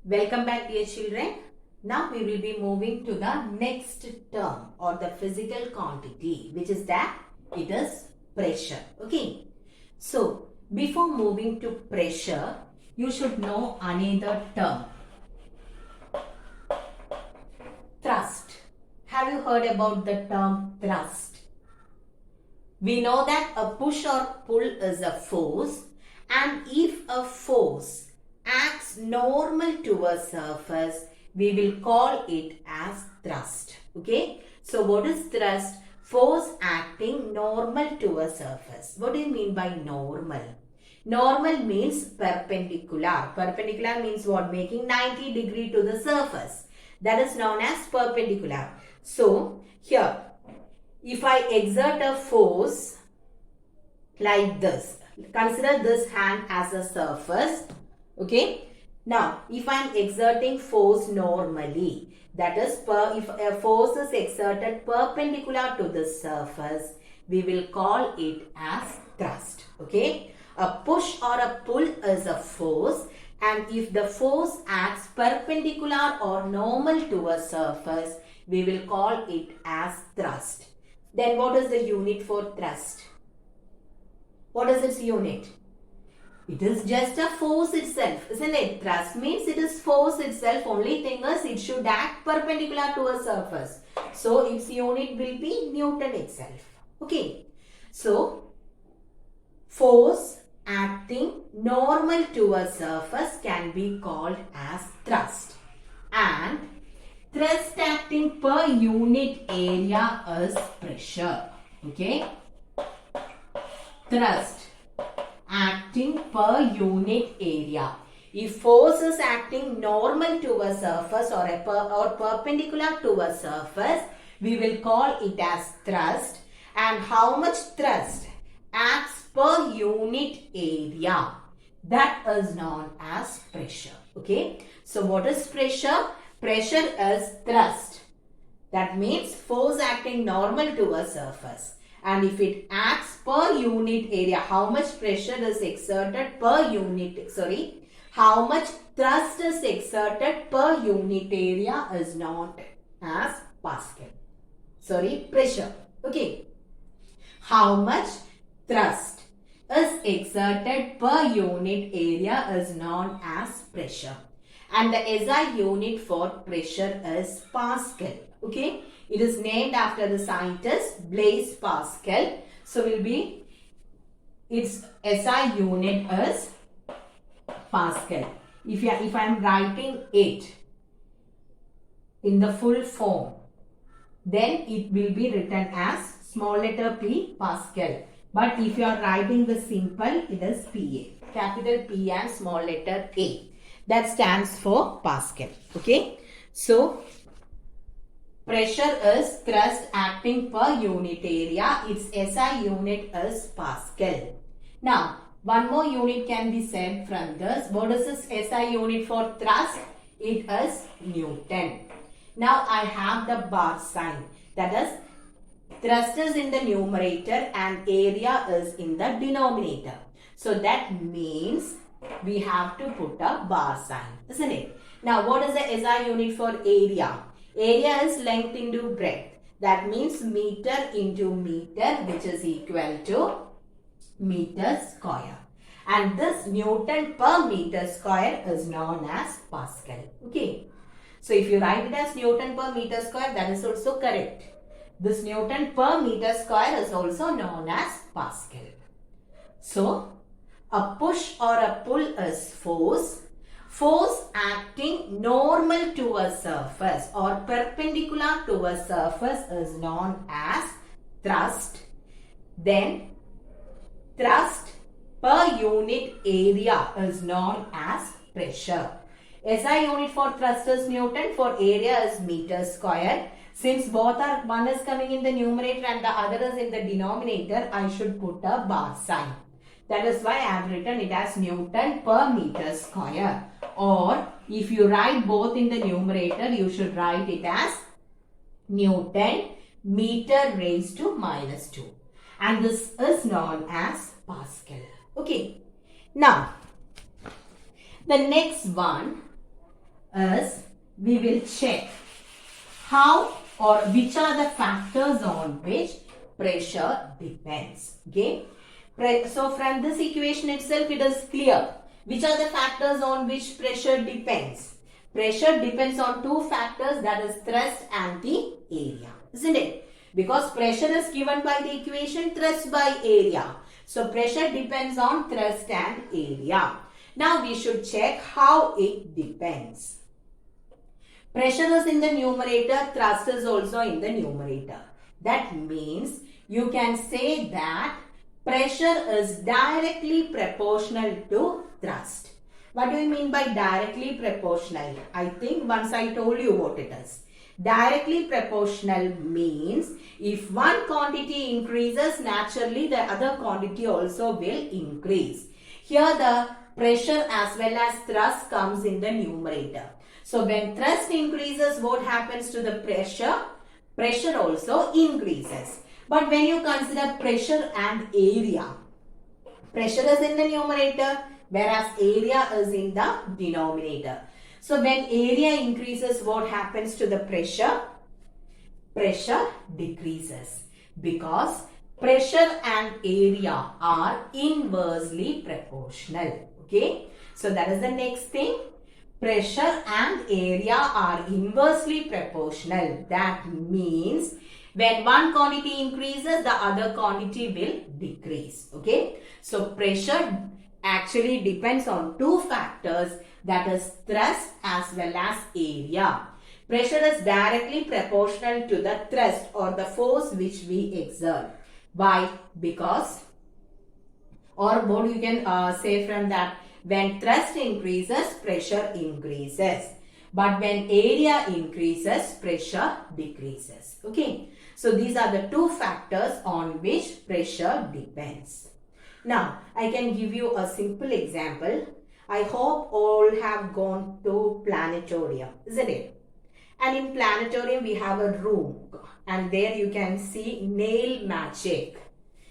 Welcome back, dear children. Now we will be moving to the next term or the physical quantity, which is that it is pressure. Okay. So before moving to pressure, you should know another term. Thrust. Have you heard about the term thrust? We know that a push or pull is a force, and if a force acts normal to a surface, we will call it as thrust. Okay. So what is thrust? Force acting normal to a surface. What do you mean by normal? Normal means perpendicular. Perpendicular means what? Making 90 degree to the surface. That is known as perpendicular. So here, if I exert a force like this, consider this hand as a surface. Okay. Now, if I am exerting force normally, that is, if a force is exerted perpendicular to the surface, we will call it as thrust. Okay. A push or a pull is a force, and if the force acts perpendicular or normal to a surface, we will call it as thrust. Then what is the unit for thrust? What is its unit? It is just a force itself, isn't it? Thrust means it is force itself. Only thing is it should act perpendicular to a surface. So its unit will be Newton itself. Okay. So force acting normal to a surface can be called as thrust. And thrust acting per unit area is pressure. Okay. Thrust acting per unit area. If force is acting normal to a surface or perpendicular to a surface, we will call it as thrust. And how much thrust acts per unit area, that is known as pressure. Okay. So what is pressure? Pressure is thrust. That means force acting normal to a surface. And if it acts per unit area, how much pressure is exerted per unit, how much thrust is exerted per unit area is known as Pascal. Pressure. Okay. How much thrust is exerted per unit area is known as pressure. And the SI unit for pressure is Pascal. Okay. It is named after the scientist Blaise Pascal. So its SI unit is Pascal. If I am writing it in the full form, then it will be written as small letter P, Pascal. But if you are writing the simple, it is PA. Capital P and small letter A. That stands for Pascal. Okay. So pressure is thrust acting per unit area. Its SI unit is Pascal. Now, one more unit can be said from this. What is this SI unit for thrust? It is Newton. Now, I have the bar sign. That is, thrust is in the numerator and area is in the denominator. So, that means we have to put a bar sign, isn't it? Now, what is the SI unit for area? Area is length into breadth. That means meter into meter, which is equal to meter square. And this Newton per meter square is known as Pascal. Okay. So if you write it as Newton per meter square, that is also correct. This Newton per meter square is also known as Pascal. So a push or a pull is force. Force acting normal to a surface or perpendicular to a surface is known as thrust. Then thrust per unit area is known as pressure. SI unit for thrust is Newton, for area is meter square. Since both are, one is coming in the numerator and the other is in the denominator, I should put a bar sign. That is why I have written it as Newton per meter square. Or if you write both in the numerator, you should write it as Newton meter raised to minus 2. And this is known as Pascal. Okay. Now, the next one is we will check how or which are the factors on which pressure depends. Okay. So from this equation itself it is clear. Which are the factors on which pressure depends? Pressure depends on two factors, that is thrust and the area. Isn't it? Because pressure is given by the equation thrust by area. So pressure depends on thrust and area. Now we should check how it depends. Pressure is in the numerator, thrust is also in the numerator. That means you can say that pressure is directly proportional to thrust. What do you mean by directly proportional? I think once I told you what it is. Directly proportional means if one quantity increases, naturally the other quantity also will increase. Here the pressure as well as thrust comes in the numerator. So when thrust increases, what happens to the pressure? Pressure also increases. But when you consider pressure and area, pressure is in the numerator whereas area is in the denominator. So when area increases, what happens to the pressure? Pressure decreases because pressure and area are inversely proportional. Okay. So that is the next thing. Pressure and area are inversely proportional. That means when one quantity increases, the other quantity will decrease. Okay. So pressure actually depends on two factors, that is thrust as well as area. Pressure is directly proportional to the thrust or the force which we exert. Why? Because, or what you can say from that, when thrust increases, pressure increases. But when area increases, pressure decreases. Okay. So these are the two factors on which pressure depends. Now, I can give you a simple example. I hope all have gone to planetarium, isn't it? And in planetarium, we have a room. And there you can see nail magic.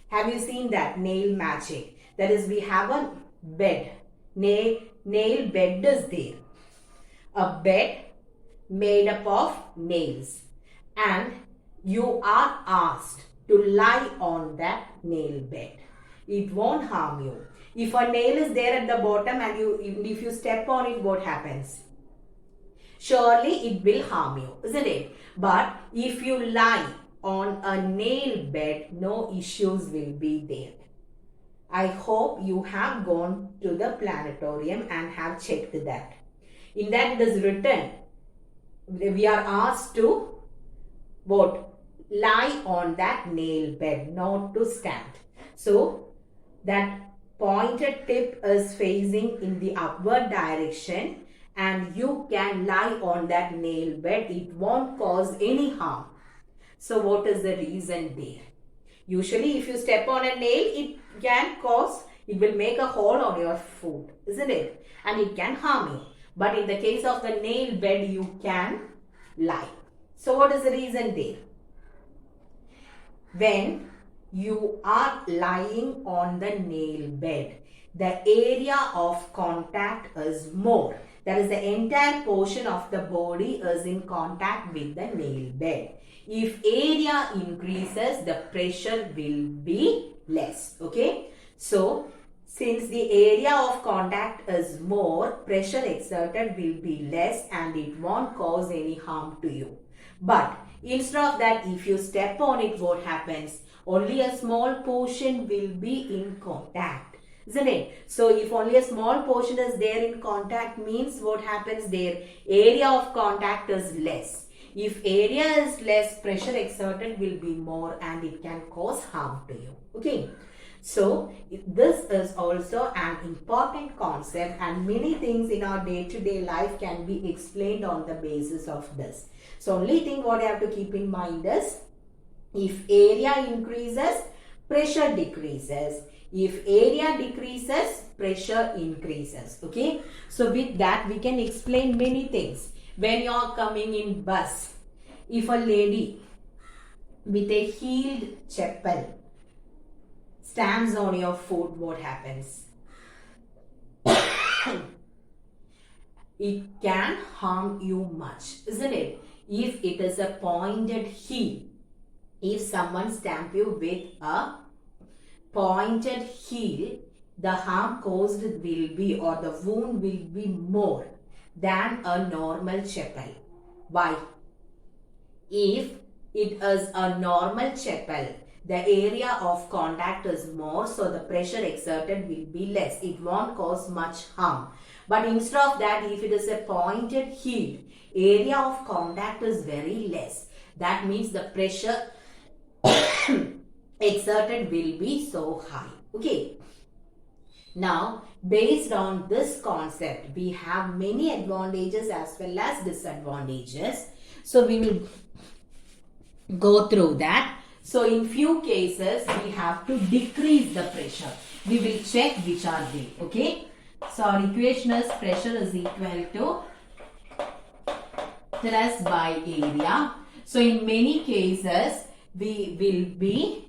Have you seen that? Nail magic. That is, we have a bed. Nail bed is there. A bed made up of nails. And you are asked to lie on that nail bed. It won't harm you. If a nail is there at the bottom and if you step on it, what happens? Surely it will harm you, isn't it? But if you lie on a nail bed, no issues will be there. I hope you have gone to the planetarium and have checked that. In that it is written, we are asked to what? Lie on that nail bed, not to stand. So that pointed tip is facing in the upward direction and you can lie on that nail bed. It won't cause any harm. So what is the reason there? Usually if you step on a nail, it will make a hole on your foot, isn't it? And it can harm you. But in the case of the nail bed, you can lie. So what is the reason there? When you are lying on the nail bed, the area of contact is more. That is, the entire portion of the body is in contact with the nail bed. If area increases, the pressure will be less. Okay. So, since the area of contact is more, pressure exerted will be less and it won't cause any harm to you. But instead of that, if you step on it, what happens? Only a small portion will be in contact, isn't it? So if only a small portion is there in contact, means what happens there? Area of contact is less. If area is less, pressure exerted will be more and it can cause harm to you. Okay. So this is also an important concept and many things in our day-to-day life can be explained on the basis of this. So only thing what you have to keep in mind is, if area increases, pressure decreases. If area decreases, pressure increases. Okay. So with that, we can explain many things. When you are coming in bus, if a lady with a heeled chappal stands on your foot, what happens? it can harm you much, isn't it? If it is a pointed heel, if someone stamp you with a pointed heel, the harm caused will be, or the wound will be more than a normal chappal. Why? If it is a normal chappal, the area of contact is more, so the pressure exerted will be less. It won't cause much harm. But instead of that, if it is a pointed heel, area of contact is very less. That means the pressure exerted will be so high. Okay. Now, based on this concept, we have many advantages as well as disadvantages. So, we will go through that. So, in few cases, we have to decrease the pressure. We will check which are they. Okay. So, our equation is pressure is equal to thrust by area. So, in many cases, we will be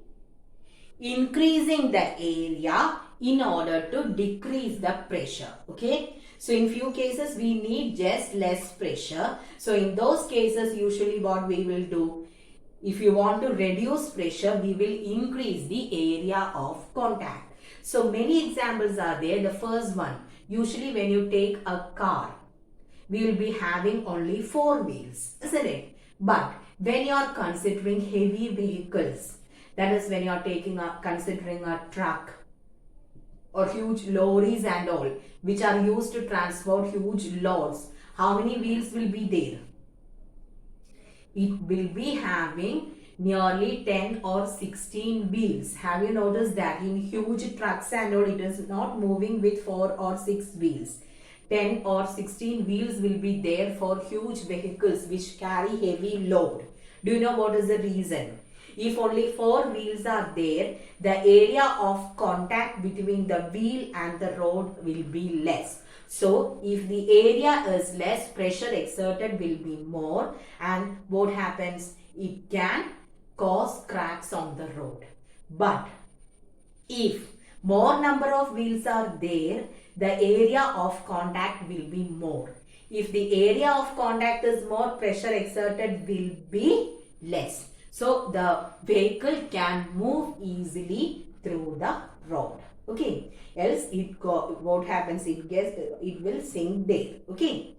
increasing the area in order to decrease the pressure. Okay. So, in few cases, we need just less pressure. So, in those cases, usually what we will do, if you want to reduce pressure, we will increase the area of contact. So, many examples are there. The first one, usually when you take a car, we will be having only 4 wheels, isn't it? But when you are considering heavy vehicles, that is when you are considering a truck or huge lorries and all, which are used to transport huge loads, how many wheels will be there? It will be having nearly 10 or 16 wheels. Have you noticed that in huge trucks and all, it is not moving with 4 or 6 wheels. 10 or 16 wheels will be there for huge vehicles which carry heavy load. Do you know what is the reason? If only 4 wheels are there, the area of contact between the wheel and the road will be less. So, if the area is less, pressure exerted will be more, and what happens? It can cause cracks on the road. But if more number of wheels are there, the area of contact will be more. If the area of contact is more, pressure exerted will be less. So, the vehicle can move easily through the road. Okay. Else, what happens? It will sink there. Okay.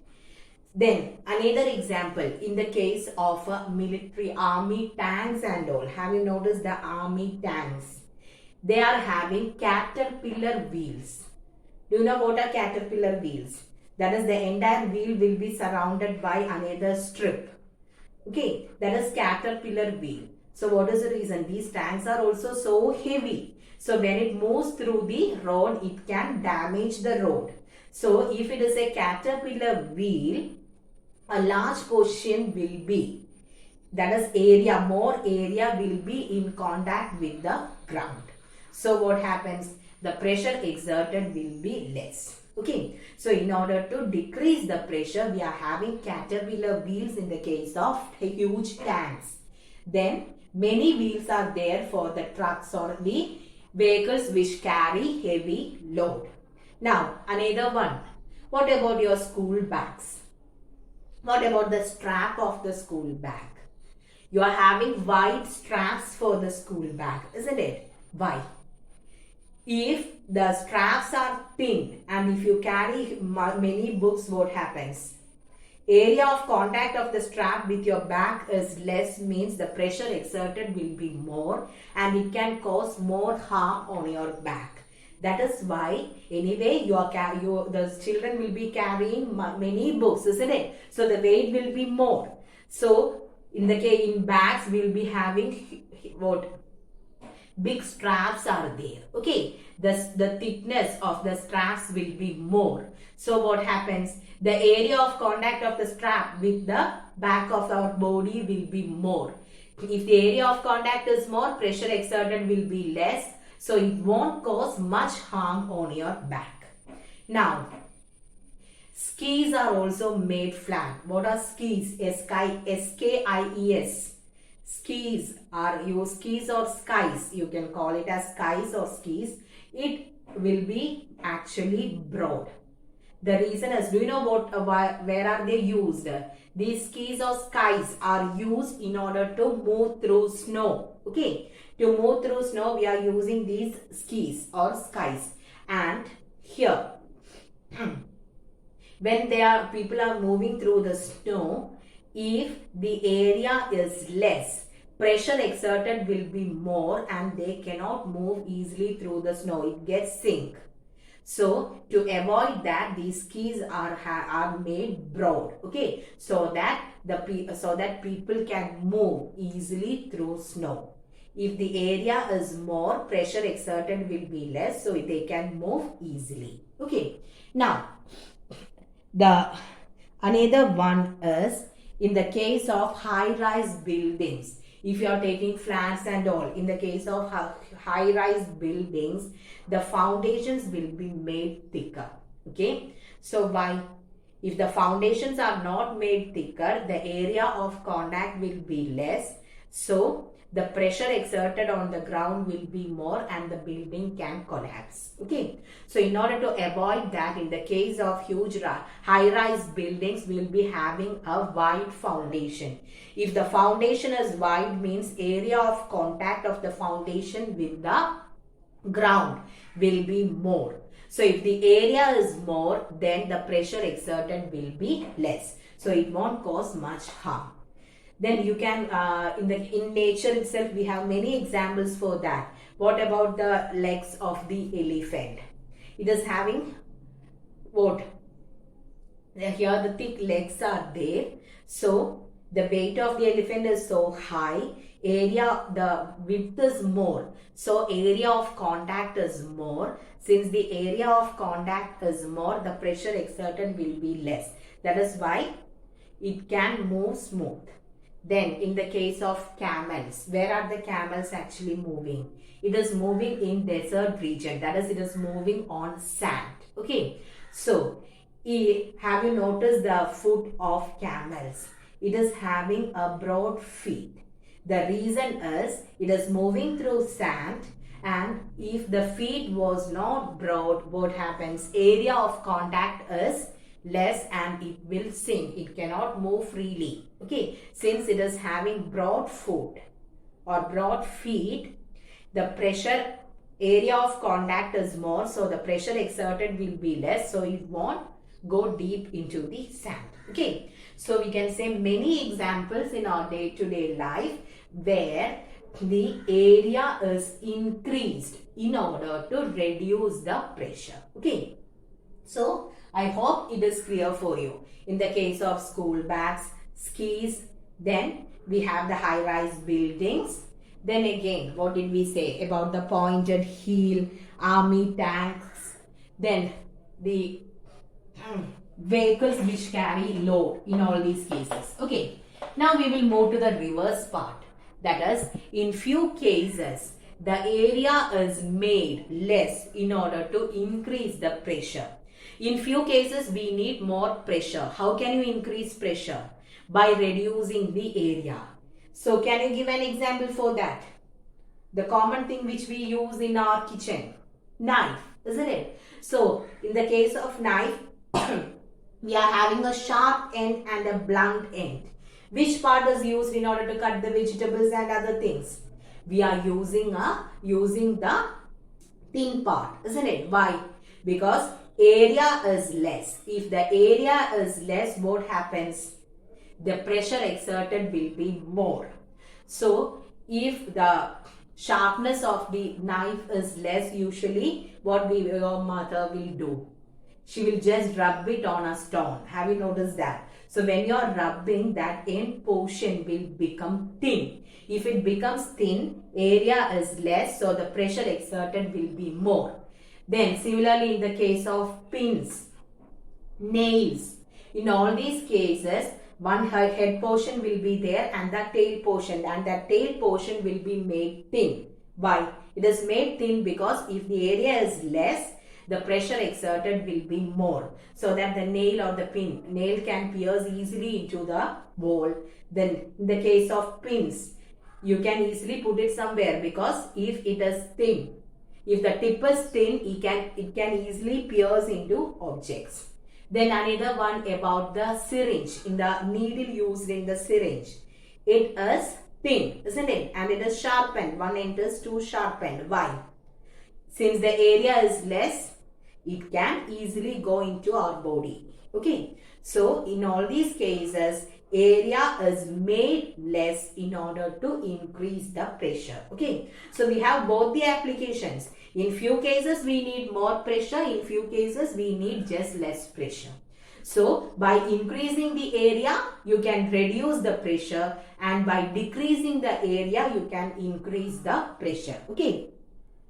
Then, another example, in the case of military army tanks and all. Have you noticed the army tanks? They are having caterpillar wheels. Do you know what are caterpillar wheels? That is, the entire wheel will be surrounded by another strip. Okay, that is caterpillar wheel. So, what is the reason? These tanks are also so heavy. So, when it moves through the road, it can damage the road. So, if it is a caterpillar wheel, a large portion will be, that is area, more area will be in contact with the ground. So, what happens? The pressure exerted will be less. Okay. So, in order to decrease the pressure, we are having caterpillar wheels in the case of huge tanks. Then, many wheels are there for the trucks or the vehicles which carry heavy load. Now, another one. What about your school bags? What about the strap of the school bag? You are having wide straps for the school bag, isn't it? Why? If the straps are thin and if you carry many books, what happens? Area of contact of the strap with your bag is less, means the pressure exerted will be more and it can cause more harm on your back. That is why anyway the children will be carrying many books, isn't it? So the weight will be more. So in bags we will be having what? Big straps are there. Okay, the thickness of the straps will be more. So what happens? The area of contact of the strap with the back of our body will be more. If the area of contact is more, pressure exerted will be less. So it won't cause much harm on your back. Now, skis are also made flat. What are skis? S-K-I-E-S. Skis or skies. You can call it as skies or skis. It will be actually broad. The reason is, do you know where are they used? These skis or skies are used in order to move through snow. Okay, to move through snow, we are using these skis or skies. And here, when people are moving through the snow, if the area is less, pressure exerted will be more and they cannot move easily through the snow. It gets sink. So to avoid that, these skis are made broad, okay, so that people can move easily through snow. If the area is more, pressure exerted will be less, so they can move easily. Okay. Now, the another one is in the case of high-rise buildings. If you are taking flats and all, in the case of high-rise buildings, the foundations will be made thicker. Okay. So why? If the foundations are not made thicker, the area of contact will be less. So the pressure exerted on the ground will be more and the building can collapse. Okay. So in order to avoid that, in the case of huge high-rise buildings, we will be having a wide foundation. If the foundation is wide, means area of contact of the foundation with the ground will be more. So if the area is more, then the pressure exerted will be less. So it won't cause much harm. Then you can, in nature itself, we have many examples for that. What about the legs of the elephant? It is having what? Here the thick legs are there. So the weight of the elephant is so high. The width is more. So area of contact is more. Since the area of contact is more, the pressure exerted will be less. That is why it can move smooth. Then in the case of camels, where are the camels actually moving? It is moving in desert region. That is, it is moving on sand. Okay. So, have you noticed the foot of camels? It is having a broad feet. The reason is, it is moving through sand, and if the feet was not broad, what happens? Area of contact is less and it will sink. It cannot move freely. Okay. Since it is having broad foot or broad feet, the pressure area of contact is more. So the pressure exerted will be less. So it won't go deep into the sand. Okay. So we can say many examples in our day-to-day life where the area is increased in order to reduce the pressure. Okay. So I hope it is clear for you. In the case of school bags, skis, then we have the high-rise buildings. Then again, what did we say about the pointed heel, army tanks, then the vehicles which carry load in all these cases. Okay, now we will move to the reverse part. That is, in few cases, the area is made less in order to increase the pressure. In few cases, we need more pressure. How can you increase pressure? By reducing the area. So, can you give an example for that? The common thing which we use in our kitchen, knife, isn't it? So, in the case of knife, we are having a sharp end and a blunt end. Which part is used in order to cut the vegetables and other things? We are using the thin part, isn't it? Why? Because area is less. If the area is less, what happens? The pressure exerted will be more. So, if the sharpness of the knife is less, usually what your mother will do? She will just rub it on a stone. Have you noticed that? So, when you are rubbing, that end portion will become thin. If it becomes thin, area is less, so the pressure exerted will be more. Then similarly in the case of pins, nails, in all these cases, one head portion will be there and the tail portion, and that tail portion will be made thin. Why? It is made thin because if the area is less, the pressure exerted will be more, so that the nail or the nail can pierce easily into the wall. Then in the case of pins, you can easily put it somewhere because if it is thin, if the tip is thin, it can easily pierce into objects. Then another one about the syringe, in the needle used in the syringe. It is thin, isn't it? And it is sharpened. One end is too sharpened. Why? Since the area is less, it can easily go into our body. Okay. So in all these cases, area is made less in order to increase the pressure. Okay. So we have both the applications. In few cases we need more pressure. In few cases we need just less pressure. So by increasing the area, you can reduce the pressure, and by decreasing the area, you can increase the pressure. Okay.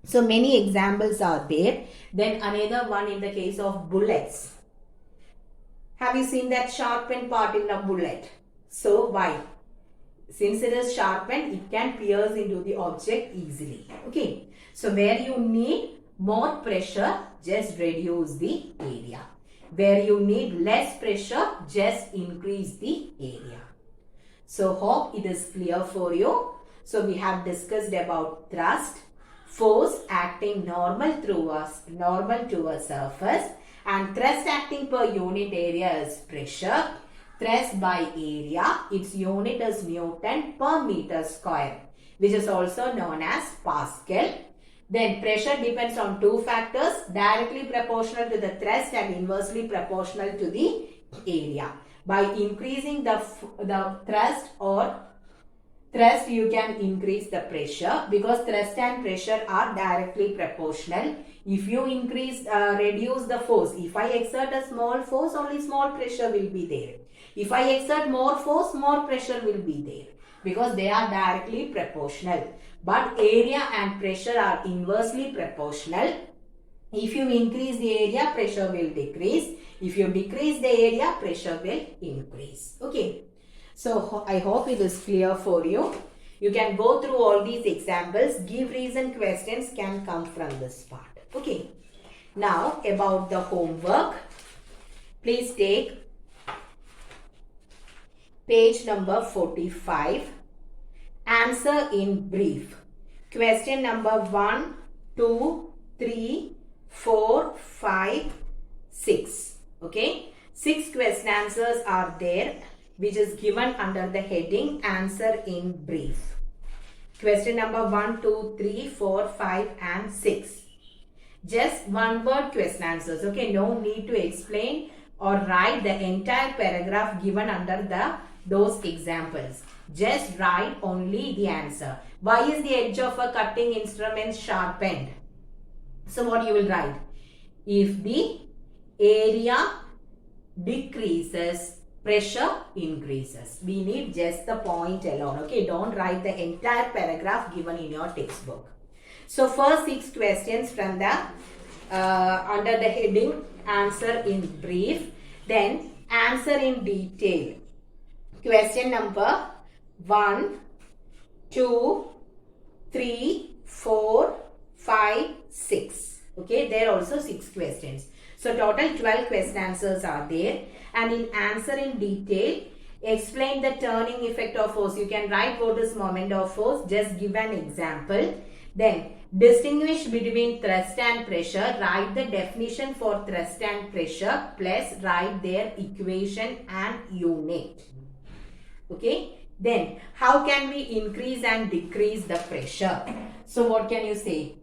So many examples are there. Then another one in the case of bullets. Have you seen that sharpened part in a bullet? So why? Since it is sharpened, it can pierce into the object easily. Okay. So where you need more pressure, just reduce the area. Where you need less pressure, just increase the area. So hope it is clear for you. So we have discussed about thrust, force acting normal to a surface, and thrust acting per unit area is pressure. Thrust by area, its unit is Newton per meter square, which is also known as Pascal. Then pressure depends on two factors, directly proportional to the thrust and inversely proportional to the area. By increasing the thrust, you can increase the pressure, because thrust and pressure are directly proportional. If you reduce the force, if I exert a small force, only small pressure will be there. If I exert more force, more pressure will be there, because they are directly proportional. But area and pressure are inversely proportional. If you increase the area, pressure will decrease. If you decrease the area, pressure will increase. Okay. So I hope it is clear for you. You can go through all these examples. Give reason questions can come from this part. Okay. Now about the homework. Please take page number 45. Answer in brief. Question number 1, 2, 3, 4, 5, 6. Okay. 6 question answers are there, which is given under the heading answer in brief. Question number 1, 2, 3, 4, 5 and 6. Just one word question answers. Okay, no need to explain or write the entire paragraph given under those examples. Just write only the answer. Why is the edge of a cutting instrument sharpened? So what you will write? If the area decreases, pressure increases. We need just the point alone. Okay, don't write the entire paragraph given in your textbook. So first 6 questions from the under the heading answer in brief. Then answer in detail. Question number 1, 2, 3, 4, 5, 6. Okay, there are also 6 questions. So total 12 question answers are there. And in answer in detail, explain the turning effect of force. You can write what is moment of force. Just give an example. Then distinguish between thrust and pressure. Write the definition for thrust and pressure, plus write their equation and unit. Okay. Then how can we increase and decrease the pressure? So what can you say?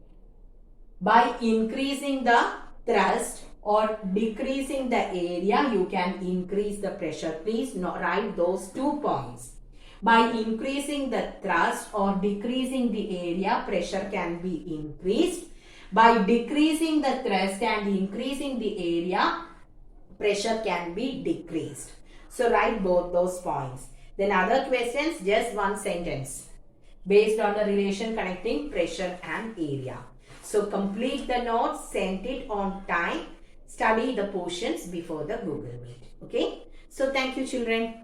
By increasing the thrust or decreasing the area, you can increase the pressure. Please write those 2 points. By increasing the thrust or decreasing the area, pressure can be increased. By decreasing the thrust and increasing the area, pressure can be decreased. So write both those points. Then other questions, just one sentence based on the relation connecting pressure and area. So complete the notes, send it on time, study the portions before the Google Meet. Okay. So thank you children.